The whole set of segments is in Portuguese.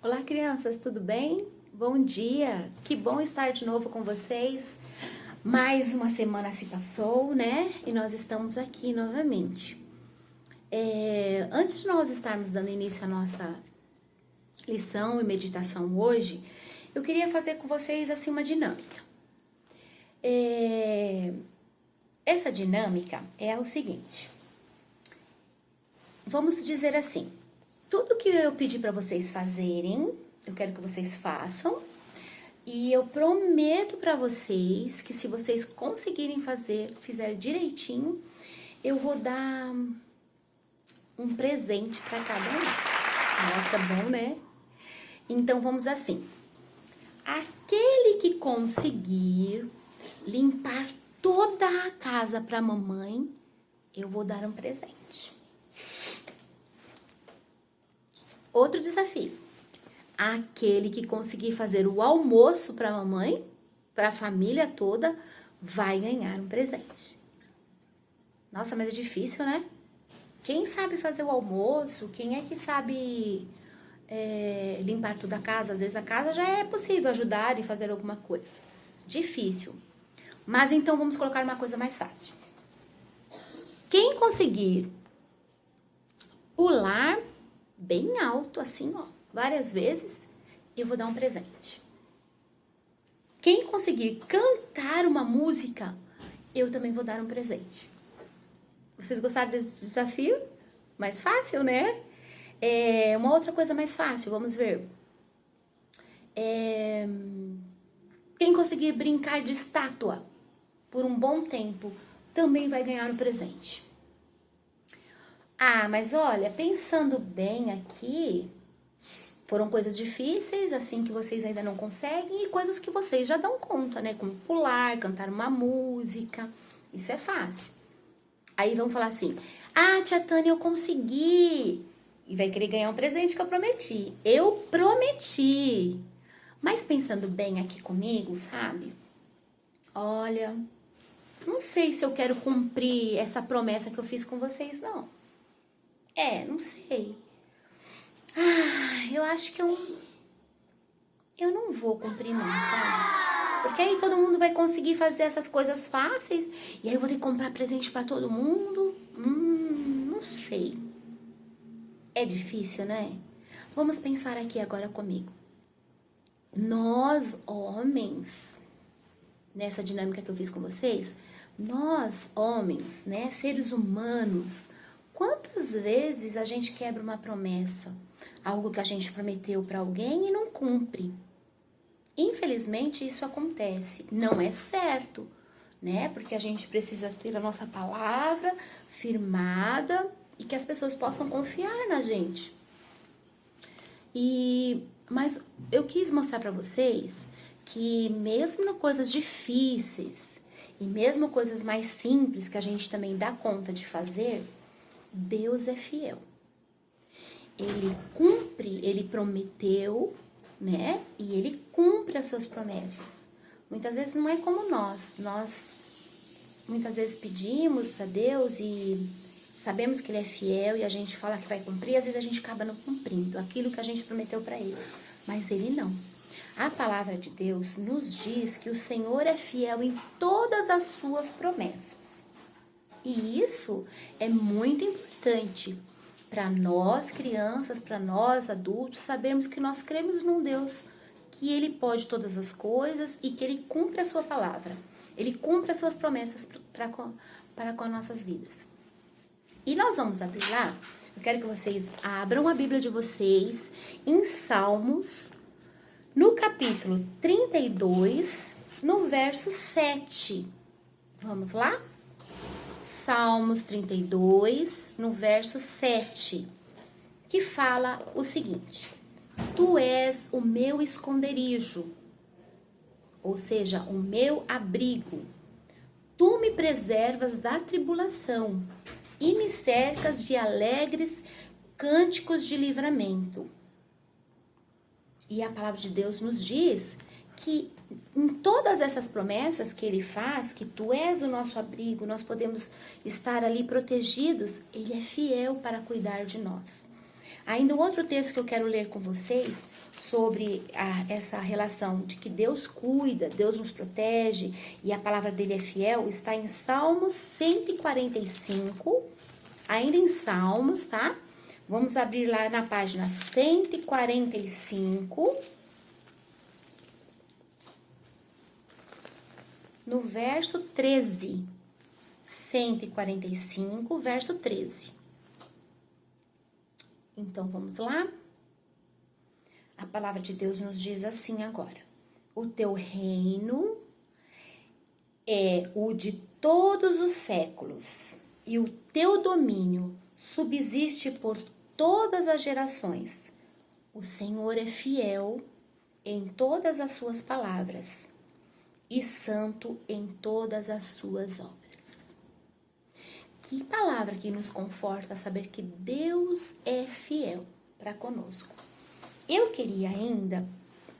Olá, crianças, tudo bem? Bom dia! Que bom estar de novo com vocês. Mais uma semana se passou, né? E nós estamos aqui novamente. Antes de nós estarmos dando início à nossa lição e meditação hoje, eu queria fazer com vocês assim uma dinâmica. Essa dinâmica é o seguinte. Vamos dizer assim. Tudo que eu pedi para vocês fazerem, eu quero que vocês façam. E eu prometo para vocês que se vocês conseguirem fizer direitinho, eu vou dar um presente para cada um. Nossa, bom, né? Então vamos assim. Aquele que conseguir limpar toda a casa para a mamãe, eu vou dar um presente. Outro desafio. Aquele que conseguir fazer o almoço para a mamãe, para a família toda, vai ganhar um presente. Nossa, mas é difícil, né? Quem sabe fazer o almoço? Quem é que sabe limpar toda a casa? Às vezes a casa já é possível ajudar e fazer alguma coisa. Difícil. Mas então vamos colocar uma coisa mais fácil. Quem conseguir pular bem alto, assim, ó, várias vezes, eu vou dar um presente. Quem conseguir cantar uma música, eu também vou dar um presente. Vocês gostaram desse desafio? Mais fácil, né? Uma outra coisa mais fácil, vamos ver. Quem conseguir brincar de estátua por um bom tempo, também vai ganhar um presente. Ah, mas olha, pensando bem aqui, foram coisas difíceis, assim, que vocês ainda não conseguem, e coisas que vocês já dão conta, né? Como pular, cantar uma música, isso é fácil. Aí vão falar assim, ah, tia Tânia, eu consegui! E vai querer ganhar um presente que eu prometi. Eu prometi! Mas pensando bem aqui comigo, sabe? Olha, não sei se eu quero cumprir essa promessa que eu fiz com vocês, não. Não sei. Eu acho que eu não vou cumprir não, sabe? Porque aí todo mundo vai conseguir fazer essas coisas fáceis e aí eu vou ter que comprar presente pra todo mundo. Não sei. É difícil, né? Vamos pensar aqui agora comigo. Nós, homens, nessa dinâmica que eu fiz com vocês, nós, homens, né, seres humanos, quantas vezes a gente quebra uma promessa? Algo que a gente prometeu para alguém e não cumpre. Infelizmente, isso acontece. Não é certo, né? Porque a gente precisa ter a nossa palavra firmada e que as pessoas possam confiar na gente. Mas eu quis mostrar para vocês que mesmo em coisas difíceis e mesmo coisas mais simples que a gente também dá conta de fazer, Deus é fiel. Ele cumpre, ele prometeu, né? E ele cumpre as suas promessas. Muitas vezes não é como nós. Nós muitas vezes pedimos para Deus e sabemos que ele é fiel e a gente fala que vai cumprir, às vezes a gente acaba não cumprindo aquilo que a gente prometeu para ele. Mas ele não. A palavra de Deus nos diz que o Senhor é fiel em todas as suas promessas. E isso é muito importante para nós crianças, para nós adultos, sabermos que nós cremos num Deus que ele pode todas as coisas e que ele cumpre a sua palavra. Ele cumpre as suas promessas para com as nossas vidas. E nós vamos abrir lá, eu quero que vocês abram a Bíblia de vocês em Salmos, no capítulo 32, no verso 7. Vamos lá? Salmos 32, no verso 7, que fala o seguinte: Tu és o meu esconderijo, ou seja, o meu abrigo. Tu me preservas da tribulação e me cercas de alegres cânticos de livramento. E a palavra de Deus nos diz que em todas essas promessas que ele faz, que tu és o nosso abrigo, nós podemos estar ali protegidos, ele é fiel para cuidar de nós. Ainda um outro texto que eu quero ler com vocês sobre essa relação de que Deus cuida, Deus nos protege e a palavra dele é fiel, está em Salmos 145, ainda em Salmos, tá? Vamos abrir lá na página 145, no verso 13. 145, verso 13. Então, vamos lá? A palavra de Deus nos diz assim agora: o teu reino é o de todos os séculos, e o teu domínio subsiste por todas as gerações. O Senhor é fiel em todas as suas palavras e santo em todas as suas obras. Que palavra que nos conforta saber que Deus é fiel para conosco. Eu queria ainda,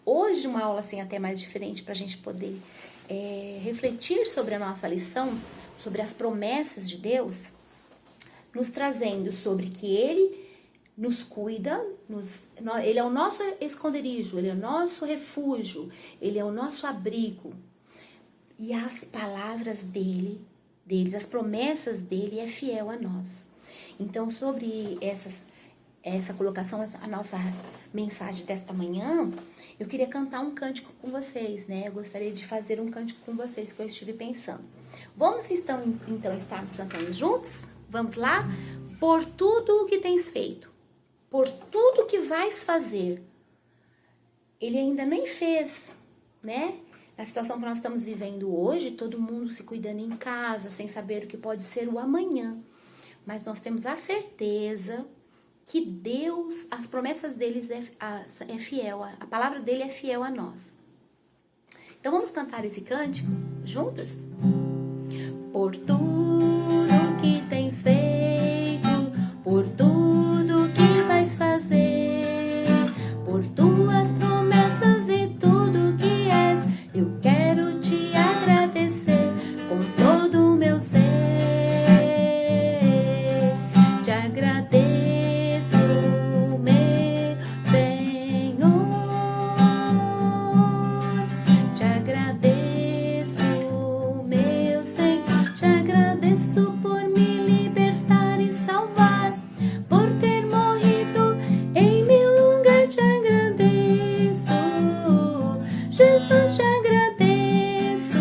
hoje uma aula assim até mais diferente para a gente poder refletir sobre a nossa lição, sobre as promessas de Deus, nos trazendo sobre que Ele nos cuida, Ele é o nosso esconderijo, Ele é o nosso refúgio, Ele é o nosso abrigo. E as palavras deles, as promessas dele é fiel a nós. Então, sobre essa colocação, a nossa mensagem desta manhã, eu queria cantar um cântico com vocês, né? Eu gostaria de fazer um cântico com vocês que eu estive pensando. Vamos então estarmos cantando juntos? Vamos lá? Por tudo o que tens feito, por tudo que vais fazer. Ele ainda nem fez, né? A situação que nós estamos vivendo hoje, todo mundo se cuidando em casa, sem saber o que pode ser o amanhã. Mas nós temos a certeza que Deus, as promessas deles é fiel, a palavra dele é fiel a nós. Então vamos cantar esse cântico juntas? Por tudo que tens feito, por tudo que vais fazer, por tuas promessas e tudo que és, eu quero te agradecer com todo o meu ser. Te agradeço, meu Senhor. Te agradeço, meu Senhor. Te agradeço por me libertar e salvar, por ter morrido em meu lugar. Te agradeço, Jesus, te agradeço,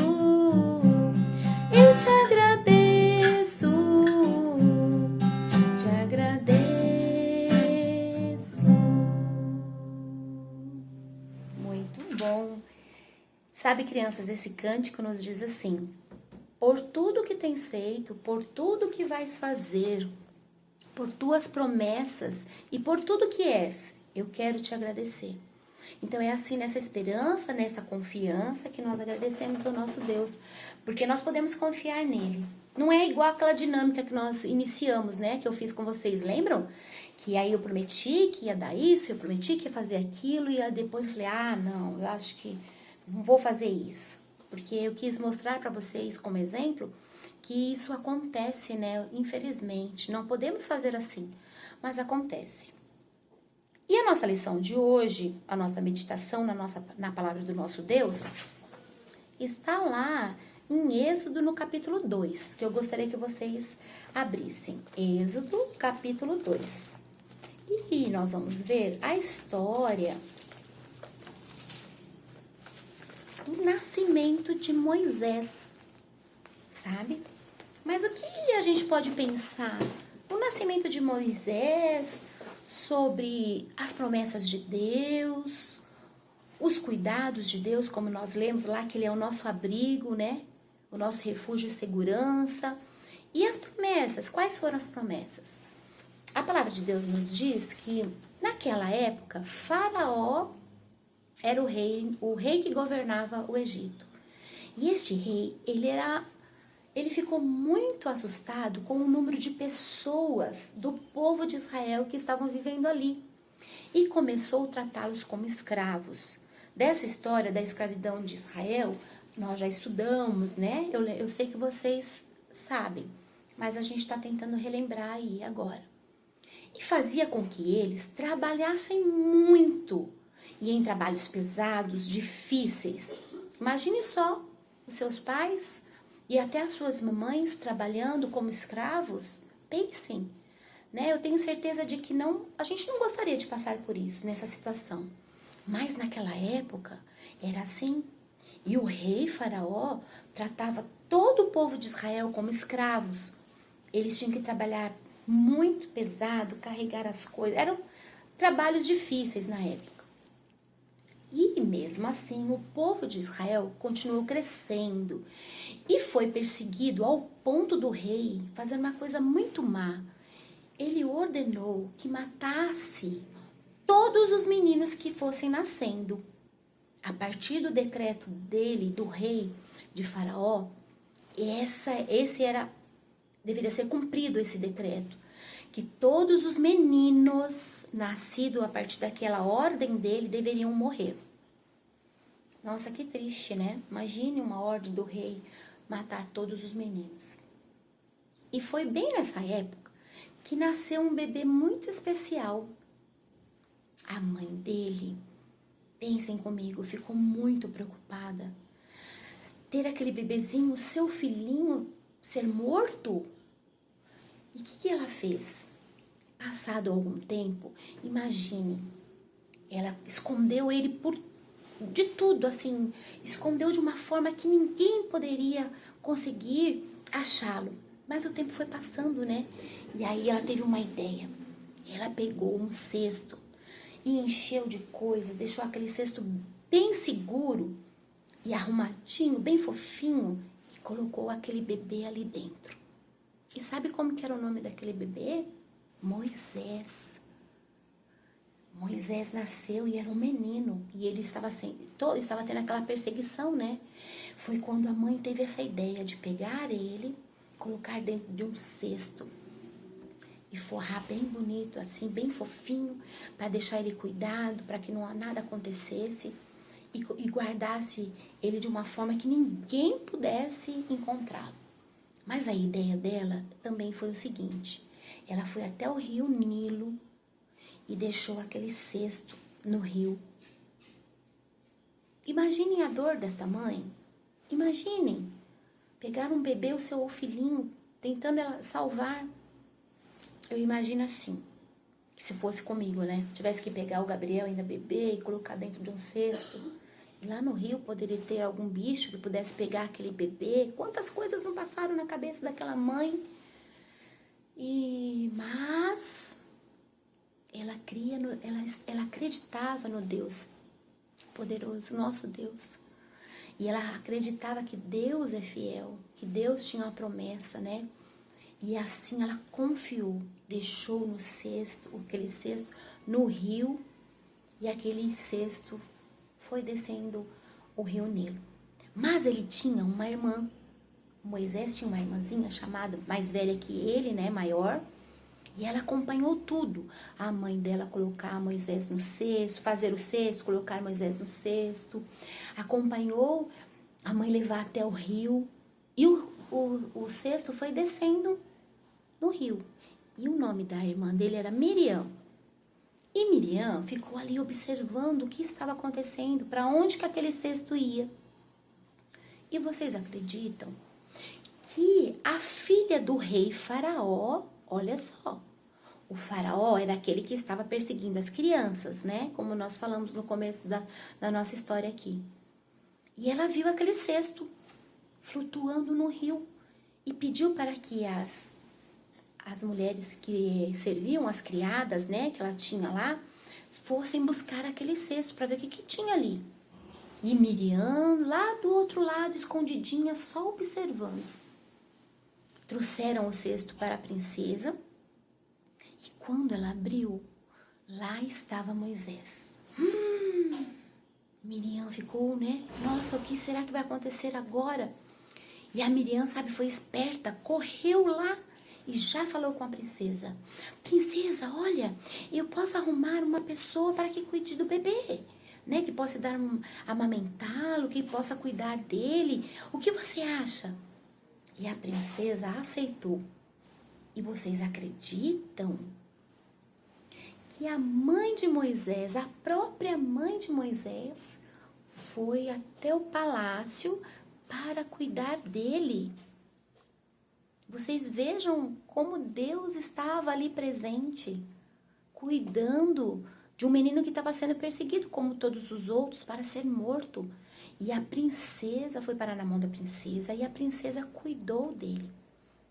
eu te agradeço, te agradeço. Muito bom. Sabe, crianças, esse cântico nos diz assim: por tudo que tens feito, por tudo que vais fazer, por tuas promessas e por tudo que és, eu quero te agradecer. Então é assim, nessa esperança, nessa confiança, que nós agradecemos ao nosso Deus, porque nós podemos confiar nele. Não é igual aquela dinâmica que nós iniciamos, né, que eu fiz com vocês, lembram? Que aí eu prometi que ia dar isso, eu prometi que ia fazer aquilo, e aí depois eu falei, não, eu acho que não vou fazer isso. Porque eu quis mostrar para vocês como exemplo que isso acontece, né, infelizmente. Não podemos fazer assim, mas acontece. E a nossa lição de hoje, a nossa meditação na palavra do nosso Deus, está lá em Êxodo no capítulo 2, que eu gostaria que vocês abrissem. Êxodo, capítulo 2. E nós vamos ver a história do nascimento de Moisés, sabe? Mas o que a gente pode pensar? O nascimento de Moisés, sobre as promessas de Deus, os cuidados de Deus, como nós lemos lá, que ele é o nosso abrigo, né? O nosso refúgio e segurança. E as promessas, quais foram as promessas? A palavra de Deus nos diz que, naquela época, Faraó era o rei que governava o Egito. E este rei, ele ficou muito assustado com o número de pessoas do povo de Israel que estavam vivendo ali. E começou a tratá-los como escravos. Dessa história da escravidão de Israel, nós já estudamos, né? Eu sei que vocês sabem, mas a gente está tentando relembrar aí agora. E fazia com que eles trabalhassem muito e em trabalhos pesados, difíceis. Imagine só os seus pais e até as suas mamães trabalhando como escravos. Pensem, né? Eu tenho certeza de que a gente não gostaria de passar por isso, nessa situação. Mas naquela época era assim. E o rei Faraó tratava todo o povo de Israel como escravos. Eles tinham que trabalhar muito pesado, carregar as coisas. Eram trabalhos difíceis na época. E mesmo assim, o povo de Israel continuou crescendo e foi perseguido ao ponto do rei fazer uma coisa muito má. Ele ordenou que matasse todos os meninos que fossem nascendo. A partir do decreto dele, do rei de Faraó, deveria ser cumprido esse decreto, que todos os meninos nascidos a partir daquela ordem dele deveriam morrer. Nossa, que triste, né? Imagine uma ordem do rei matar todos os meninos. E foi bem nessa época que nasceu um bebê muito especial. A mãe dele, pensem comigo, ficou muito preocupada. Ter aquele bebezinho, seu filhinho, ser morto? E o que ela fez? Passado algum tempo, imagine, ela escondeu ele de tudo, assim, escondeu de uma forma que ninguém poderia conseguir achá-lo. Mas o tempo foi passando, né? E aí ela teve uma ideia. Ela pegou um cesto e encheu de coisas, deixou aquele cesto bem seguro e arrumadinho, bem fofinho, e colocou aquele bebê ali dentro. E sabe como que era o nome daquele bebê? Moisés. Moisés nasceu e era um menino, e ele estava tendo aquela perseguição, né? Foi quando a mãe teve essa ideia de pegar ele, colocar dentro de um cesto e forrar bem bonito, assim, bem fofinho, para deixar ele cuidado, para que nada acontecesse, e guardasse ele de uma forma que ninguém pudesse encontrá-lo. Mas a ideia dela também foi o seguinte: ela foi até o rio Nilo e deixou aquele cesto no rio. Imaginem a dor dessa mãe. Imaginem pegar um bebê, o seu filhinho, tentando ela salvar. Eu imagino assim, que se fosse comigo, né? Tivesse que pegar o Gabriel ainda bebê e colocar dentro de um cesto. E lá no rio poderia ter algum bicho que pudesse pegar aquele bebê. Quantas coisas não passaram na cabeça daquela mãe. Mas ela acreditava no Deus poderoso, nosso Deus. E ela acreditava que Deus é fiel, que Deus tinha uma promessa, né? E assim ela confiou, deixou no cesto, aquele cesto no rio, e aquele cesto foi descendo o rio Nilo. Mas ele tinha uma irmã. Moisés tinha uma irmãzinha chamada, mais velha que ele, né, maior, e ela acompanhou tudo. A mãe dela colocar Moisés no cesto, fazer o cesto, colocar Moisés no cesto. Acompanhou a mãe levar até o rio, e o cesto foi descendo no rio. E o nome da irmã dele era Miriam. E Miriam ficou ali observando o que estava acontecendo, para onde que aquele cesto ia. E vocês acreditam que a filha do rei Faraó, olha só, o Faraó era aquele que estava perseguindo as crianças, né? Como nós falamos no começo da nossa história aqui. E ela viu aquele cesto flutuando no rio e pediu para que as mulheres que serviam, as criadas, né, que ela tinha lá, fossem buscar aquele cesto para ver o que tinha ali. E Miriam, lá do outro lado, escondidinha, só observando. Trouxeram o cesto para a princesa e quando ela abriu, lá estava Moisés. Miriam ficou, né? Nossa, o que será que vai acontecer agora? E a Miriam, sabe, foi esperta, correu lá e já falou com a princesa. Princesa, olha, eu posso arrumar uma pessoa para que cuide do bebê, né? Que possa amamentá-lo, que possa cuidar dele. O que você acha? E a princesa aceitou. E vocês acreditam que a mãe de Moisés, a própria mãe de Moisés, foi até o palácio para cuidar dele. Vocês vejam como Deus estava ali presente, cuidando de um menino que estava sendo perseguido, como todos os outros, para ser morto. E a princesa foi parar na mão da princesa e a princesa cuidou dele.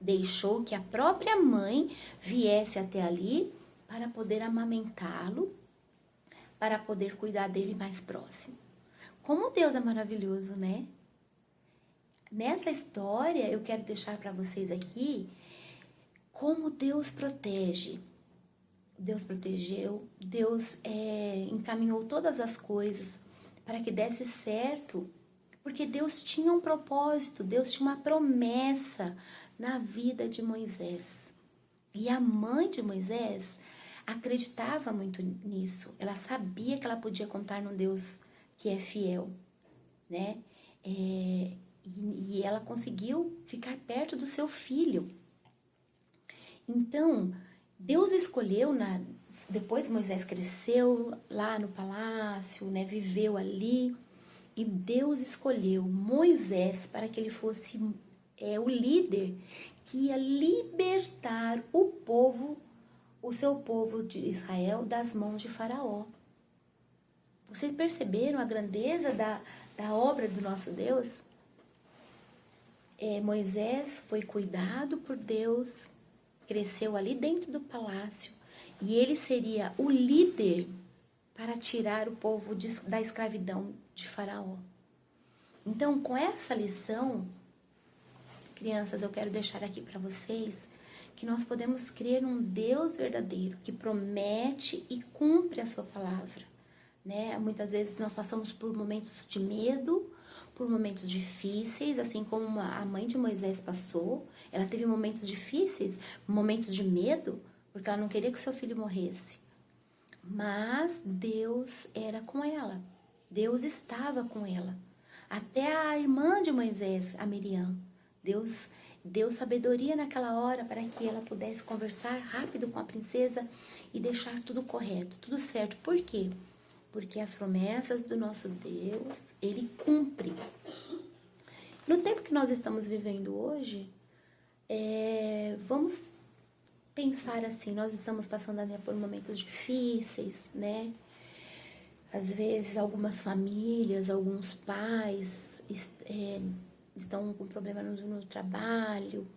Deixou que a própria mãe viesse até ali para poder amamentá-lo, para poder cuidar dele mais próximo. Como Deus é maravilhoso, né? Nessa história, eu quero deixar para vocês aqui como Deus protege. Deus protegeu, Deus encaminhou todas as coisas para que desse certo, porque Deus tinha um propósito, Deus tinha uma promessa na vida de Moisés. E a mãe de Moisés acreditava muito nisso, ela sabia que ela podia contar num Deus que é fiel, né? E ela conseguiu ficar perto do seu filho. Então, Deus escolheu, depois Moisés cresceu lá no palácio, né, viveu ali, e Deus escolheu Moisés para que ele fosse o líder que ia libertar o seu povo de Israel das mãos de Faraó. Vocês perceberam a grandeza da obra do nosso Deus? Moisés foi cuidado por Deus, cresceu ali dentro do palácio e ele seria o líder para tirar o povo da escravidão de Faraó. Então, com essa lição, crianças, eu quero deixar aqui para vocês que nós podemos crer num Deus verdadeiro que promete e cumpre a sua palavra, né? Muitas vezes nós passamos por momentos de medo, por momentos difíceis, assim como a mãe de Moisés passou. Ela teve momentos difíceis, momentos de medo, porque ela não queria que o seu filho morresse. Mas Deus era com ela. Deus estava com ela. Até a irmã de Moisés, a Miriam. Deus deu sabedoria naquela hora para que ela pudesse conversar rápido com a princesa e deixar tudo correto, tudo certo. Por quê? Porque as promessas do nosso Deus, Ele cumpre. No tempo que nós estamos vivendo hoje, vamos pensar assim, nós estamos passando por momentos difíceis, né? Às vezes algumas famílias, alguns pais estão com problema no trabalho,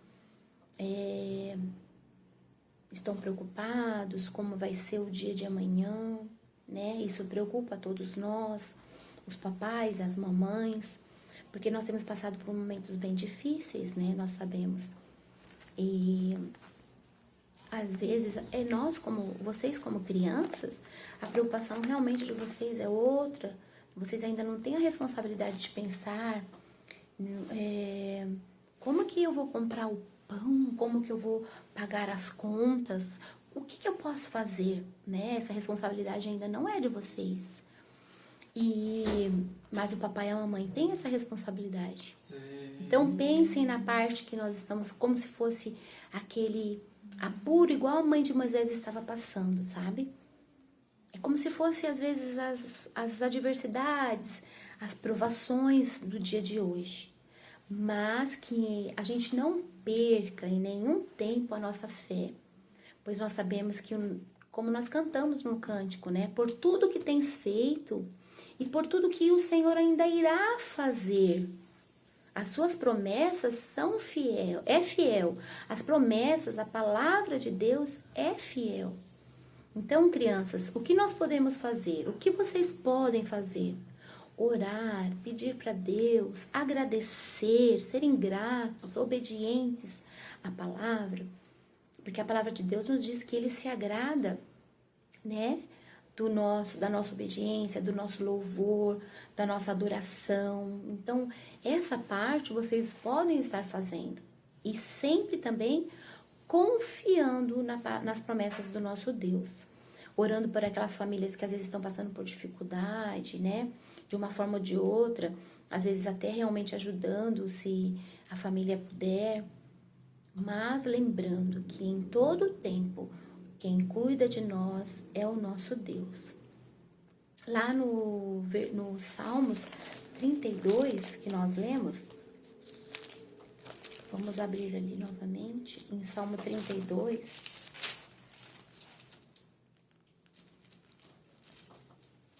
estão preocupados como vai ser o dia de amanhã, né? Isso preocupa a todos nós, os papais, as mamães, porque nós temos passado por momentos bem difíceis, né? Nós sabemos. E às vezes vocês como crianças, a preocupação realmente de vocês é outra. Vocês ainda não têm a responsabilidade de pensar como que eu vou comprar o pão, como que eu vou pagar as contas, o que eu posso fazer, né? Essa responsabilidade ainda não é de vocês. Mas o papai e a mamãe têm essa responsabilidade. Sim. Então pensem na parte que nós estamos, como se fosse aquele apuro, igual a mãe de Moisés estava passando, sabe? É como se fosse, às vezes, as adversidades, as provações do dia de hoje. Mas que a gente não perca em nenhum tempo a nossa fé. Pois nós sabemos que, como nós cantamos no cântico, né? Por tudo que tens feito e por tudo que o Senhor ainda irá fazer. As suas promessas são fiel. As promessas, a palavra de Deus é fiel. Então, crianças, o que nós podemos fazer? O que vocês podem fazer? Orar, pedir para Deus, agradecer, serem gratos, obedientes à palavra. Porque a palavra de Deus nos diz que Ele se agrada, né? Da nossa obediência, do nosso louvor, da nossa adoração. Então, essa parte vocês podem estar fazendo. E sempre também confiando nas promessas do nosso Deus. Orando por aquelas famílias que às vezes estão passando por dificuldade, né? De uma forma ou de outra. Às vezes até realmente ajudando, se a família puder. Mas lembrando que em todo tempo, Quem cuida de nós é o nosso Deus. Lá no Salmos 32, que nós lemos, vamos abrir ali novamente, em Salmo 32.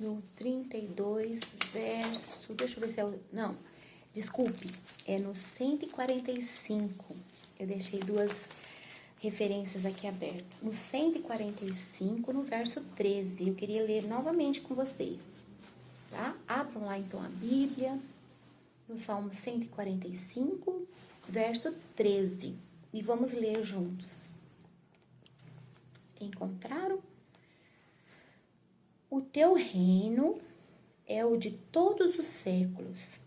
No 32, verso... Deixa eu ver se é o... Não, desculpe, é no 145. Eu deixei duas referências aqui abertas. No 145, no verso 13, eu queria ler novamente com vocês, tá? Abram lá então a Bíblia, no Salmo 145, verso 13, e vamos ler juntos. Encontraram? O teu reino é o de todos os séculos,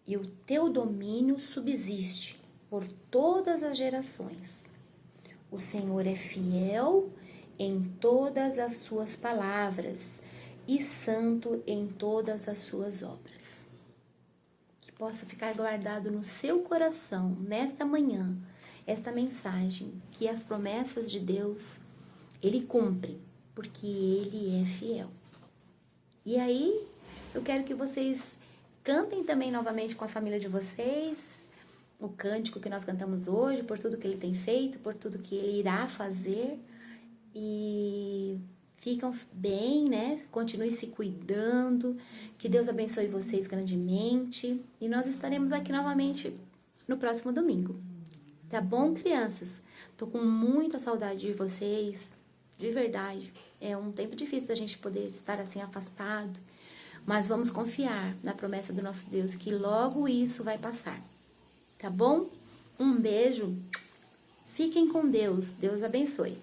e o teu domínio subsiste por todas as gerações. O Senhor é fiel em todas as suas palavras e santo em todas as suas obras. Que possa ficar guardado no seu coração, nesta manhã, esta mensagem, que as promessas de Deus, Ele cumpre, porque Ele é fiel. E aí, eu quero que vocês cantem também novamente com a família de vocês, o cântico que nós cantamos hoje, por tudo que Ele tem feito, por tudo que Ele irá fazer. E ficam bem, né? Continue se cuidando. Que Deus abençoe vocês grandemente. E nós estaremos aqui novamente no próximo domingo. Tá bom, crianças? Tô com muita saudade de vocês, de verdade. É um tempo difícil da gente poder estar assim afastado. Mas vamos confiar na promessa do nosso Deus, que logo isso vai passar. Tá bom? Um beijo. Fiquem com Deus. Deus abençoe.